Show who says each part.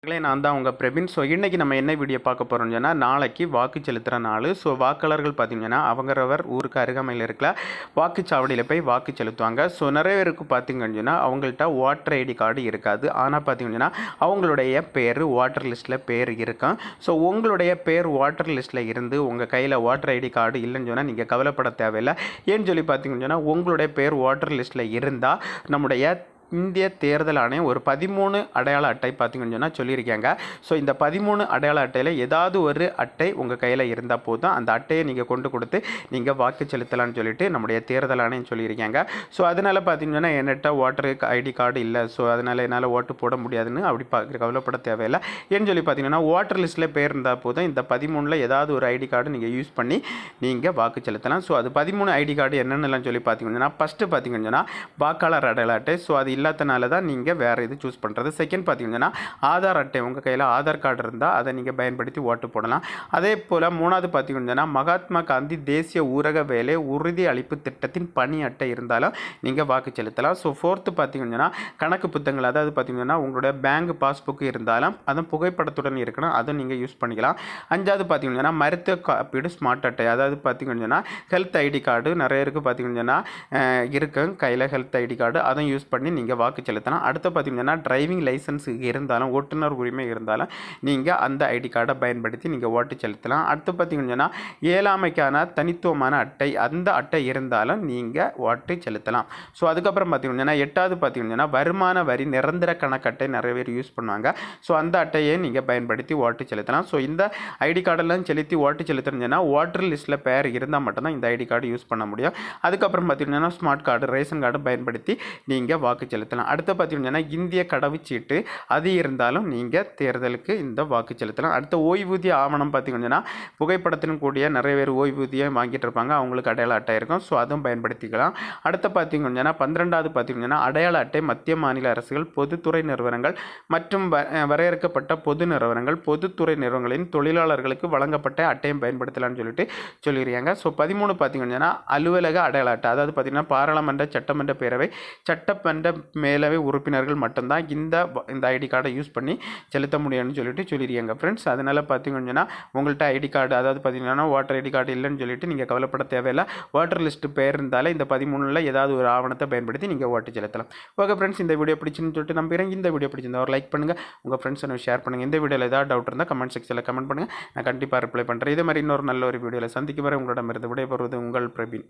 Speaker 1: நான் தான் உங்கள் பிரவீன். ஸோ இன்றைக்கி நம்ம என்ன வீடியோ பார்க்க போகிறோம்னு சொன்னால், நாளைக்கு வாக்கு செலுத்துகிற நாள். ஸோ வாக்காளர்கள் பார்த்திங்கன்னா அவங்கவர் ஊருக்கு அருகாமையில் இருக்கிற வாக்குச்சாவடியில் போய் வாக்கு செலுத்துவாங்க. ஸோ நிறைய பேருக்கு பார்த்திங்கன்னு சொன்னால் அவங்கள்ட்ட ஓட்டர் ஐடி கார்டு இருக்காது. ஆனால் பார்த்திங்கன்னா அவங்களுடைய பேர் ஓட்டர் லிஸ்ட்டில் பேர் இருக்கும். ஸோ உங்களுடைய பேர் ஓட்டர் லிஸ்ட்டில் இருந்து உங்கள் கையில் ஓட்டர் ஐடி கார்டு இல்லைன்னு சொன்னால் நீங்கள் கவலைப்பட தேவையில்லை. ஏன்னு சொல்லி பார்த்திங்கன்னு சொன்னால் உங்களுடைய பேர் ஓட்டர் லிஸ்ட்டில் இருந்தால் நம்முடைய இந்திய தேர்தல் ஆணையம் ஒரு 13 அடையாள அட்டை பார்த்திங்கன்னு சொன்னால் சொல்லியிருக்காங்க. ஸோ இந்த 13 அடையாள அட்டையில் ஏதாவது ஒரு அட்டை உங்கள் கையில் இருந்தால் போதும், அந்த அட்டையை நீங்கள் கொண்டு கொடுத்து நீங்கள் வாக்கு செலுத்தலாம்னு சொல்லிட்டு நம்முடைய தேர்தல் ஆணையம் சொல்லியிருக்காங்க. ஸோ அதனால் பார்த்திங்கன்னா என்கிட்ட ஓட்டர் ஐடி கார்டு இல்லை, ஸோ அதனால் என்னால் ஓட்டு போட முடியாதுன்னு அப்படி கவலைப்பட தேவையில்லை. ஏன்னு சொல்லி பார்த்திங்கன்னா ஓட்டர் லிஸ்ட்டில் பேர் இருந்தால் போதும், இந்த 13ல் ஏதாவது ஒரு ஐடி கார்டு நீங்கள் யூஸ் பண்ணி நீங்கள் வாக்கு செலுத்தலாம். ஸோ அது 13 ஐடி கார்டு என்னென்னலாம் சொல்லி பார்த்திங்கன்னா, ஃபஸ்ட்டு பார்த்திங்கன்னா வாக்காளர் அடையாள அட்டை. ஸோ அது இல்லாதனால தான் நீங்கள் வேறு இது சூஸ் பண்ணுறது. செகண்ட் பார்த்திங்கன்னா ஆதார் அட்டை, உங்கள் கையில் ஆதார் கார்டு இருந்தால் அதை நீங்கள் பயன்படுத்தி ஓட்டு போடலாம். அதே போல் மூணாவது பார்த்திங்கன்னா மகாத்மா காந்தி தேசிய ஊரக வேலை உறுதி அளிப்பு திட்டத்தின் பணி அட்டை இருந்தாலும் நீங்கள் வாக்கு செலுத்தலாம். ஸோ ஃபோர்த்து பார்த்திங்கன்னா கணக்கு புத்தகங்கள், அதாவது பார்த்திங்கன்னா உங்களுடைய பேங்க் பாஸ்புக் இருந்தாலும் அதுவும் புகைப்படத்துடன் இருக்கணும், அதுவும் நீங்கள் யூஸ் பண்ணிக்கலாம். அஞ்சாவது பார்த்திங்கன்னா மருத்துவ காப்பீடு ஸ்மார்ட் அட்டை, அதாவது பார்த்திங்கன்னா ஹெல்த் ஐடி கார்டு நிறைய இருக்குது பார்த்திங்கன்னா இருக்கும் கையில் ஹெல்த் ஐடி கார்டு, அதை யூஸ் பண்ணி நீங்கள் வாக்கு செலுத்தலாம். அடுத்து பார்த்திங்கன்னா டிரைவிங் லைசன்ஸ் இருந்தாலும் ஓட்டுநர் உரிமை இருந்தாலும் நீங்கள் அந்த ஐடி கார்டை பயன்படுத்தி நீங்கள் ஓட்டு செலுத்தலாம். அடுத்து பார்த்திங்கன்னா ஏழாமைக்கான தனித்துவமான அட்டை, அந்த அட்டை இருந்தாலும் நீங்கள் ஓட்டு செலுத்தலாம். ஸோ அதுக்கப்புறம் பார்த்திங்கன்னா எட்டாவது பார்த்திங்கன்னா வருமான வரி நிரந்தர கணக்கு அட்டை நிறைய பேர் யூஸ் பண்ணுவாங்க. ஸோ அந்த அட்டையை நீங்கள் பயன்படுத்தி ஓட்டு செலுத்தலாம். ஸோ இந்த ஐடி கார்டெல்லாம் செலுத்தி ஓட்டு செலுத்துறீங்கன்னா ஓட்டர் லிஸ்ட்டில் பேர் இருந்தால் மட்டும்தான் இந்த ஐடி கார்டு யூஸ் பண்ண முடியும். அதுக்கப்புறம் பார்த்திங்கன்னா ஸ்மார்ட் கார்டு, ரேஷன் கார்டு பயன்படுத்தி நீங்கள் வாக்கு செலுத்தலாம். அடுத்து பார்த்திங்கன்னா இந்திய கடவுச்சீட்டு அது இருந்தாலும் நீங்கள் தேர்தலுக்கு இந்த வாக்கு செலுத்தலாம். அடுத்த ஓய்வூதிய ஆவணம் பார்த்திங்கன்னா புகைப்படத்தின் கூடிய நிறைய பேர் ஓய்வூதியம் வாங்கிட்டு இருப்பாங்க, அவங்களுக்கு அடையாள அட்டை இருக்கும். ஸோ அதுவும் பயன்படுத்திக்கலாம். அடுத்து பார்த்திங்கன்னா 12வது பார்த்திங்கன்னா அடையாள அட்டை மத்திய மாநில அரசுகள், பொதுத்துறை நிறுவனங்கள் மற்றும் வரையறுக்கப்பட்ட பொது நிறுவனங்கள், பொதுத்துறை நிறுவனங்களின் தொழிலாளர்களுக்கு வழங்கப்பட்ட அட்டையும் பயன்படுத்தலாம்னு சொல்லிட்டு சொல்லியிருக்காங்க. ஸோ 13 பார்த்திங்கன்னா அலுவலக அடையாள அட்டை, அதாவது பார்த்திங்கன்னா பாராளுமன்ற சட்டமன்ற பேரவை சட்டமன்ற மேலவை உறுப்பினர்கள் மட்டும்தான் இந்த ஐடி கார்டை யூஸ் பண்ணி செலுத்த முடியும்னு சொல்லிட்டு சொல்லியிருக்காங்க ஃப்ரெண்ட்ஸ். அதனால் பார்த்திங்கன்னா உங்கள்கிட்ட ஐடி கார்டு, அதாவது பார்த்திங்கன்னா ஓட்டர் ஐடி கார்டு இல்லைன்னு சொல்லிட்டு நீங்கள் கவலைப்பட தேவையில்லை. ஓட்டர் லிஸ்ட்டு பேர் இருந்தாலே இந்த 13ல் ஏதாவது ஒரு ஆவணத்தை பயன்படுத்தி நீங்கள் ஓட்டு செலுத்தலாம். ஓகே ஃப்ரெண்ட்ஸ், இந்த வீடியோ பிடிச்சுன்னு சொல்லிட்டு நம்புகிறேன். இந்த வீடியோ பிடிச்சிருந்தா ஒரு லைக் பண்ணுங்கள், உங்கள் ஃப்ரெண்ட்ஸை ஷேர் பண்ணுங்கள். இந்த வீடியோவில் ஏதாவது டவுட் இருந்தால் கமெண்ட் செக்ஷனில் கமெண்ட் பண்ணுங்கள், நான் கண்டிப்பாக ரிப்ளை பண்ணுறேன். இதே மாதிரி இன்னொரு நல்ல ஒரு வீடியோவில் சந்திக்கும் வரை உங்களிடமிருந்து விடைபெறுவது உங்கள் பிரவீன்.